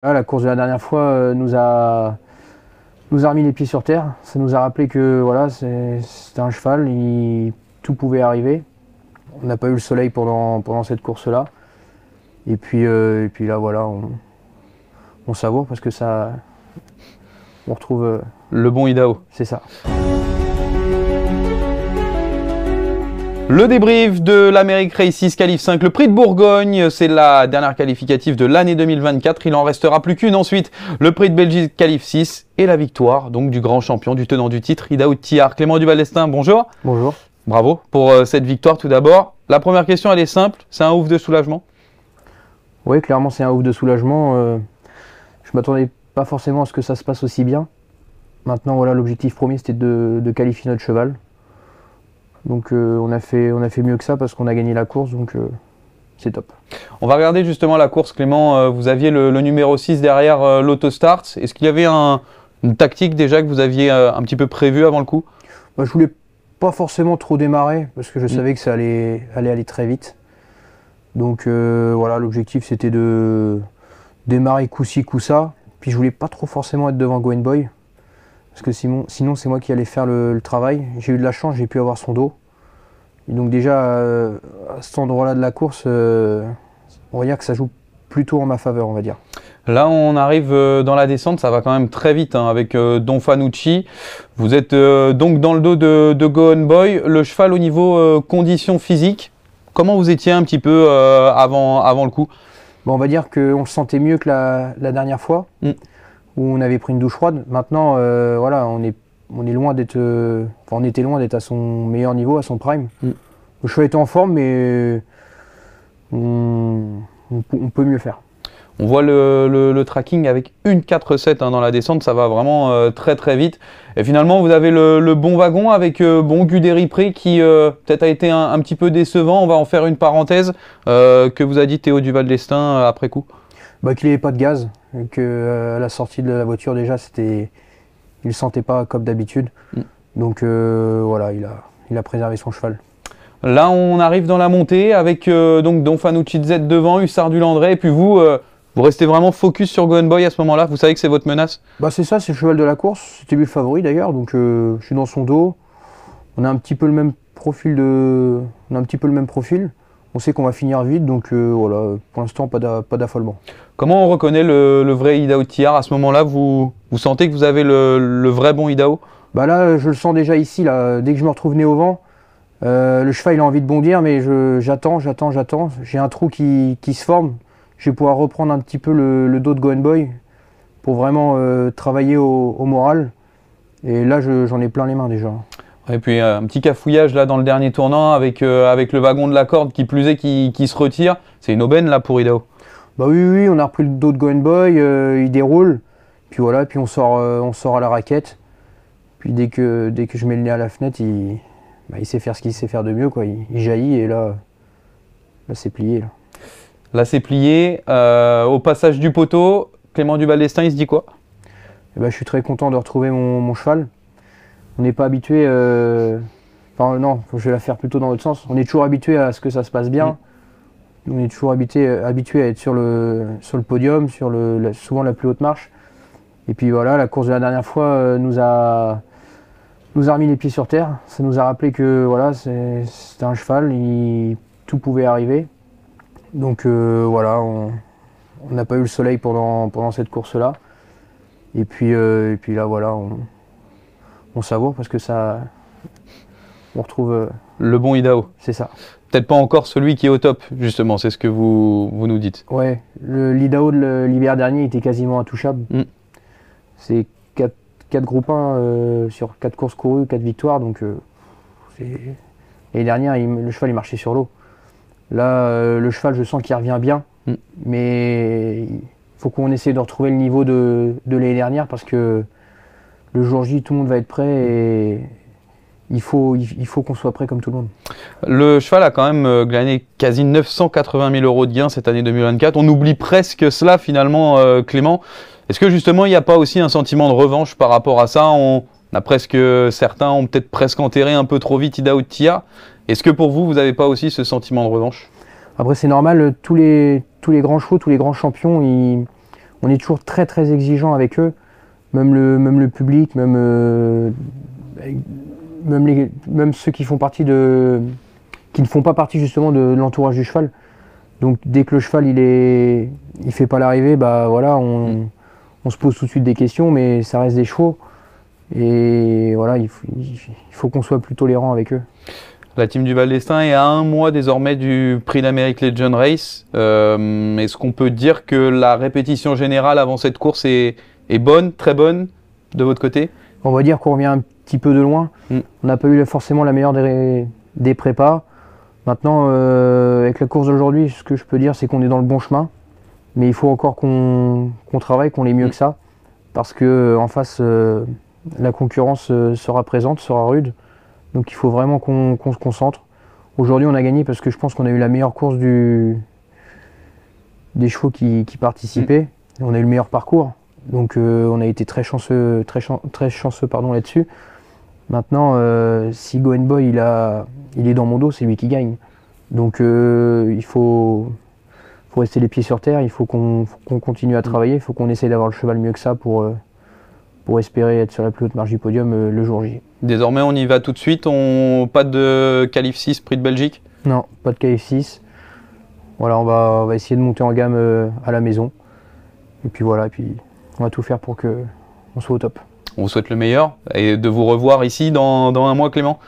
Là, la course de la dernière fois nous a remis les pieds sur terre. Ça nous a rappelé que voilà, c'était un cheval, tout pouvait arriver. On n'a pas eu le soleil pendant cette course-là. Et puis là, voilà, on savoure parce que ça, on retrouve le bon Idaho. C'est ça. Le débrief de l'Amérique Races Qualif 5, le prix de Bourgogne, c'est la dernière qualificative de l'année 2024. Il en restera plus qu'une ensuite. Le prix de Belgique Qualif 6 et la victoire donc du grand champion, du tenant du titre, Idaho Thiard. Clément Duval-Destin, bonjour. Bonjour. Bravo pour cette victoire tout d'abord. La première question, elle est simple. C'est un ouf de soulagement? Oui, clairement, c'est un ouf de soulagement. Je m'attendais pas forcément à ce que ça se passe aussi bien. Maintenant, voilà, l'objectif premier, c'était de qualifier notre cheval. Donc on a fait mieux que ça parce qu'on a gagné la course, donc c'est top. On va regarder justement la course, Clément. Vous aviez le numéro 6 derrière l'autostart. Est-ce qu'il y avait une tactique déjà que vous aviez un petit peu prévue avant le coup? Bah, je voulais pas forcément trop démarrer parce que je savais que ça allait aller très vite. Donc voilà, l'objectif c'était de démarrer coup-ci, coup-ça. Puis je voulais pas trop forcément être devant Going Boy. Parce que sinon c'est moi qui allais faire le travail. J'ai eu de la chance, j'ai pu avoir son dos. Et donc déjà à cet endroit-là de la course, on va dire que ça joue plutôt en ma faveur, on va dire. Là on arrive dans la descente, ça va quand même très vite hein, avec Don Fanucci. Vous êtes donc dans le dos de Going Boy. Le cheval au niveau conditions physiques, comment vous étiez un petit peu avant le coup? Bon, on va dire qu'on le sentait mieux que la dernière fois. Où on avait pris une douche froide. Maintenant, voilà, on est loin d'être, on était loin d'être à son meilleur niveau, à son prime. Le cheval était en forme, mais on peut mieux faire. On voit le tracking avec une 4-7 hein, dans la descente, ça va vraiment très très vite. Et finalement, vous avez le bon wagon avec bon Guderi-Prix qui peut-être a été un petit peu décevant. On va en faire une parenthèse. Que vous a dit Théo Duval-Destin après coup? Bah, qu'il n'avait pas de gaz, qu'à la sortie de la voiture déjà, il ne sentait pas comme d'habitude. Donc voilà, il a préservé son cheval. Là, on arrive dans la montée avec donc Don Fanucci Z devant, Hussard du Landré, et puis vous restez vraiment focus sur Going Boy à ce moment-là. Vous savez que c'est votre menace? Bah c'est ça, c'est le cheval de la course. C'était lui le favori d'ailleurs, donc je suis dans son dos. On a un petit peu le même profil On sait qu'on va finir vite, donc voilà, pour l'instant pas d'affolement. Comment on reconnaît le vrai Idaho Thiard à ce moment-là? Vous sentez que vous avez le vrai bon Idaho? Bah là, je le sens déjà ici, là, dès que je me retrouve nez au vent. Le cheval il a envie de bondir, mais j'attends. J'ai un trou qui se forme. Je vais pouvoir reprendre un petit peu le dos de Going Boy pour vraiment travailler au moral. Et là, j'en ai plein les mains déjà. Et puis un petit cafouillage là dans le dernier tournant avec le wagon de la corde qui plus est qui se retire. C'est une aubaine là pour Idaho. Bah oui, on a repris le dos de Going Boy, il déroule. Puis voilà, puis on sort à la raquette. Puis dès que je mets le nez à la fenêtre, il sait faire ce qu'il sait faire de mieux, quoi. Il jaillit et là c'est plié. Là c'est plié. Au passage du poteau, Clément Duval-Destin, il se dit quoi? Et bah, je suis très content de retrouver mon cheval. On n'est pas habitué, enfin non, je vais la faire plutôt dans l'autre sens. On est toujours habitué à ce que ça se passe bien. On est toujours habitué à être sur le podium, sur souvent la plus haute marche. Et puis voilà, la course de la dernière fois nous a remis les pieds sur terre. Ça nous a rappelé que voilà, c'était un cheval, tout pouvait arriver. Donc voilà, on n'a pas eu le soleil pendant cette course-là. Et puis là, voilà, on savoure parce que ça, on retrouve le bon Idaho. C'est ça. Peut-être pas encore celui qui est au top, justement, c'est ce que vous nous dites. Ouais, l'Idaho de l'hiver dernier était quasiment intouchable. C'est 4 groupes 1 sur 4 courses courues, 4 victoires. Donc l'année dernière, le cheval il marchait sur l'eau. Là, le cheval, je sens qu'il revient bien. Mais il faut qu'on essaie de retrouver le niveau de l'année dernière parce que le jour J, tout le monde va être prêt et il faut qu'on soit prêt comme tout le monde. Le cheval a quand même glané quasi 980 000 € de gains cette année 2024. On oublie presque cela finalement, Clément. Est-ce que justement il n'y a pas aussi un sentiment de revanche par rapport à ça? Certains ont peut-être presque enterré un peu trop vite Idaho Thiard. Est-ce que pour vous, vous n'avez pas aussi ce sentiment de revanche? Après c'est normal, tous les grands chevaux, tous les grands champions, on est toujours très très exigeant avec eux, même le public, même ceux qui font partie qui ne font pas partie justement de l'entourage du cheval. Donc dès que le cheval il fait pas l'arrivée, bah voilà, on se pose tout de suite des questions, mais ça reste des chevaux. Et voilà, il faut qu'on soit plus tolérant avec eux. La team du Val d'Estaing est à 1 mois désormais du Prix d'Amérique Legend Race. Est-ce qu'on peut dire que la répétition générale avant cette course est bonne, très bonne, de votre côté? On va dire qu'on revient un petit peu de loin. On n'a pas eu forcément la meilleure des prépas. Maintenant, avec la course d'aujourd'hui, ce que je peux dire, c'est qu'on est dans le bon chemin. Mais il faut encore qu'on travaille, qu'on l'ait mieux que ça. Parce qu'en face, la concurrence sera présente, sera rude. Donc il faut vraiment qu'on se concentre. Aujourd'hui, on a gagné parce que je pense qu'on a eu la meilleure course des chevaux qui participaient. On a eu le meilleur parcours. Donc on a été très chanceux là-dessus. Maintenant, si Go Boy il est dans mon dos, c'est lui qui gagne. Donc il faut rester les pieds sur terre, il faut qu'on continue à travailler, il faut qu'on essaye d'avoir le cheval mieux que ça pour espérer être sur la plus haute marge du podium le jour J. Désormais, on y va tout de suite, pas de qualif 6 Prix de Belgique? Non, pas de qualif 6. Voilà, on va essayer de monter en gamme à la maison. Et puis voilà, on va tout faire pour qu'on soit au top. On vous souhaite le meilleur et de vous revoir ici dans 1 mois, Clément.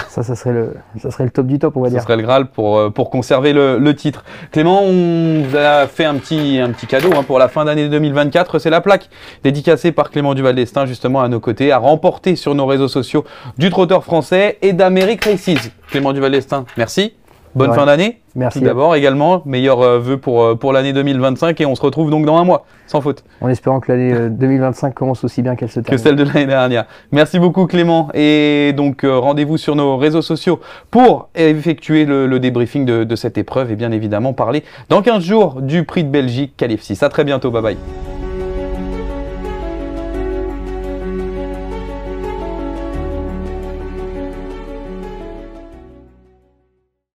Ça serait le top du top, on va dire. Ça serait le Graal pour conserver le titre. Clément, on vous a fait un petit cadeau pour la fin d'année 2024. C'est la plaque dédicacée par Clément du Val d'Estaing, justement à nos côtés, à remporter sur nos réseaux sociaux du trotteur français et d'Amérique Races. Clément du Val d'Estaing, merci. Bonne fin d'année. Merci. Tout d'abord également, meilleurs vœux pour l'année 2025 et on se retrouve donc dans 1 mois, sans faute. En espérant que l'année 2025 commence aussi bien qu'elle se termine. Que celle de l'année dernière. Merci beaucoup Clément et donc rendez-vous sur nos réseaux sociaux pour effectuer le débriefing de cette épreuve et bien évidemment parler dans 15 jours du Prix de Belgique Qualif 6. À très bientôt, bye bye.